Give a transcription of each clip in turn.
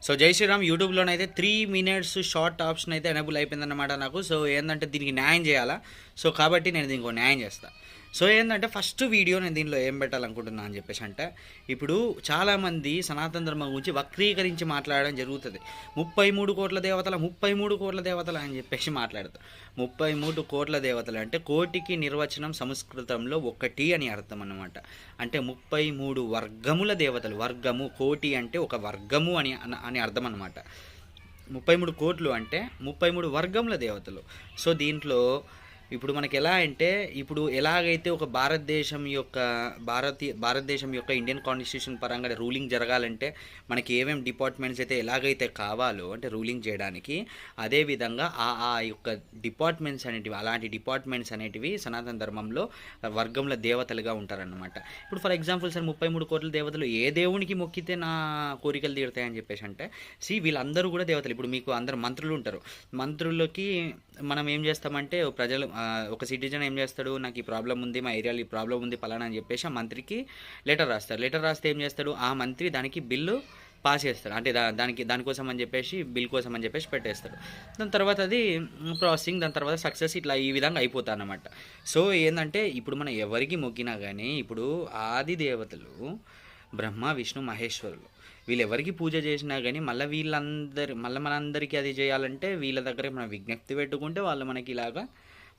So జై Sriram యూట్యూబ్లోనైతే 3 minutes short option అయితే enable అయిపోయిందన్నమాట నాకు. సో ఏంటంటే దీనికి న్యాయం చేయాలా. సో కాబట్టి నేను దీనికి న్యాయం చేస్తాను. సో ఏంటంటే ఫస్ట్ వీడియో నేను దీనిలో ఏం పెట్టాలనుకుంటున్నా అని చెప్పేసి అంటే, ఇప్పుడు చాలామంది సనాతన ధర్మం గురించి వక్రీకరించి మాట్లాడడం జరుగుతుంది. 33 కోట్ల దేవతల 33 కోట్ల దేవతలు అని చెప్పేసి మాట్లాడతారు. 33 కోట్ల దేవతలు అంటే కోటికి నిర్వచనం సంస్కృతంలో ఒకటి అని అర్థం అన్నమాట. అంటే 33 వర్గముల దేవతలు. వర్గము కోటి అంటే ఒక వర్గము అని అని అర్థం అన్నమాట. 33 కోట్లు అంటే 33 వర్గముల దేవతలు. సో దీంట్లో ఇప్పుడు మనకి ఎలా అంటే, ఇప్పుడు ఎలాగైతే ఒక భారతదేశం యొక్క ఇండియన్ కాన్స్టిట్యూషన్ పరంగా రూలింగ్ జరగాలంటే మనకి ఏమేమి డిపార్ట్మెంట్స్ అయితే ఎలాగైతే కావాలో అంటే రూలింగ్ చేయడానికి, అదేవిధంగా ఆ యొక్క డిపార్ట్మెంట్స్ అనేటివి అలాంటి డిపార్ట్మెంట్స్ అనేటివి సనాతన ధర్మంలో వర్గంలో దేవతలుగా ఉంటారన్నమాట. ఇప్పుడు ఫర్ ఎగ్జాంపుల్ సార్ 33 కోట్ల దేవతలు ఏ దేవునికి మొక్కితే నా కోరికలు తీరుతాయని చెప్పేసి అంటే, వీళ్ళందరూ కూడా దేవతలు. ఇప్పుడు మీకు అందరు మంత్రులు ఉంటారు. మంత్రులకి మనం ఏం చేస్తామంటే ప్రజలు ఒక సిటిజన్ ఏం చేస్తాడు, నాకు ఈ ప్రాబ్లం ఉంది, మా ఏరియాలో ఈ ప్రాబ్లం ఉంది పలానా అని చెప్పేసి ఆ మంత్రికి లెటర్ రాస్తారు. లెటర్ రాస్తే ఏం చేస్తాడు, ఆ మంత్రి దానికి బిల్లు పాస్ చేస్తాడు. అంటే దానికోసం అని చెప్పేసి బిల్ కోసం అని చెప్పేసి పెట్టేస్తాడు. దాని తర్వాత అది ప్రాసెసింగ్, దాని తర్వాత సక్సెస్, ఇట్లా ఈ విధంగా అయిపోతా అన్నమాట. సో ఏంటంటే ఇప్పుడు మనం ఎవరికి మొక్కినా కానీ, ఇప్పుడు ఆది దేవతలు బ్రహ్మ విష్ణు మహేశ్వరులు వీళ్ళెవరికి పూజ చేసినా కానీ మళ్ళీ మనందరికీ అది చేయాలంటే వీళ్ళ దగ్గర మనం విజ్ఞప్తి పెట్టుకుంటే వాళ్ళు మనకి ఇలాగా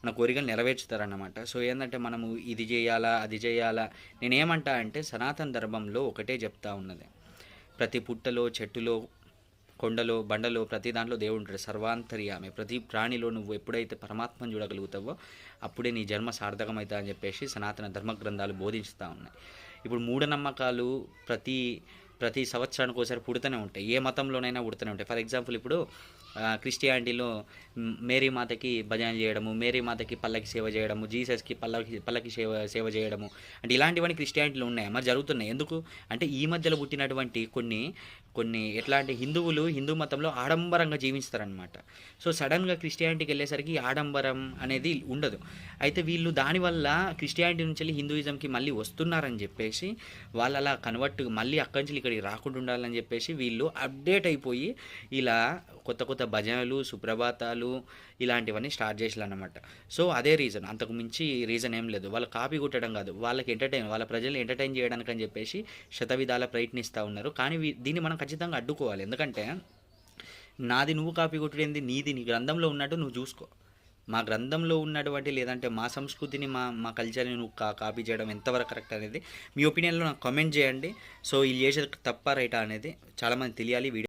మన కోరికలు నెరవేర్చుతారన్నమాట. సో ఏంటంటే మనము ఇది చేయాలా అది చేయాలా, నేనేమంటా అంటే సనాతన ధర్మంలో ఒకటే చెప్తా ఉన్నది, ప్రతి పుట్టలో చెట్టులో కొండలో బండలో ప్రతి దాంట్లో దేవుడు ఉంటాడు. సర్వాంతర్యామి. ప్రతి ప్రాణిలో నువ్వు ఎప్పుడైతే పరమాత్మను చూడగలుగుతావో అప్పుడే నీ జన్మ సార్థకమవుతా అని చెప్పేసి సనాతన ధర్మ గ్రంథాలు బోధిస్తూ ఉన్నాయి. ఇప్పుడు మూఢనమ్మకాలు ప్రతి సంవత్సరానికి ఒకసారి పుడుతూనే ఉంటాయి. ఏ మతంలోనైనా పుడుతూనే ఉంటాయి. ఫర్ ఎగ్జాంపుల్ ఇప్పుడు క్రిస్టియానిటీలో మేరీ మాతకి భజన చేయడము, మేరీ మాతకి పల్లకి సేవ చేయడము, జీసస్కి పల్లకి సేవ చేయడము, అంటే ఇలాంటివన్నీ క్రిస్టియానిటీలో ఉన్నాయి, మరి జరుగుతున్నాయి. ఎందుకు అంటే ఈ మధ్యలో పుట్టినటువంటి కొన్ని ఎట్లా అంటే హిందూ మతంలో ఆడంబరంగా జీవిస్తారనమాట. సో సడన్గా క్రిస్టియానిటీకి వెళ్ళేసరికి ఆడంబరం అనేది ఉండదు. అయితే వీళ్ళు దానివల్ల క్రిస్టియానిటీ నుంచి వెళ్ళి హిందూయిజంకి మళ్ళీ వస్తున్నారని చెప్పేసి వాళ్ళు అలా కన్వర్ట్ మళ్ళీ అక్కడి నుంచి ఇక్కడికి రాకుండా ఉండాలని చెప్పేసి వీళ్ళు అప్డేట్ అయిపోయి ఇలా కొత్త భజనలు, సుప్రభాతాలు ఇలాంటివన్నీ స్టార్ట్ చేసారన్నమాట. సో అదే రీజన్, అంతకు మించి రీజన్ ఏం లేదు. వాళ్ళు కాపీ కొట్టడం కాదు, వాళ్ళ ప్రజల్ని ఎంటర్టైన్ చేయడానికి అని చెప్పేసి శతవిధాల ప్రయత్నిస్తూ ఉన్నారు. కానీ దీన్ని మనం ఖచ్చితంగా అడ్డుకోవాలి. ఎందుకంటే నాది నువ్వు కాపీ కొట్టడేంది, నీ గ్రంథంలో ఉన్నట్టు నువ్వు చూసుకో. మా గ్రంథంలో ఉన్నటువంటి లేదంటే మా సంస్కృతిని మా కల్చర్ని నువ్వు కాపీ చేయడం ఎంతవరకు కరెక్ట్ అనేది మీ ఒపీనియన్లో నాకు కామెంట్ చేయండి. సో ఇది చేసేది తప్ప రైటా అనేది చాలామంది తెలియాలి. వీడియో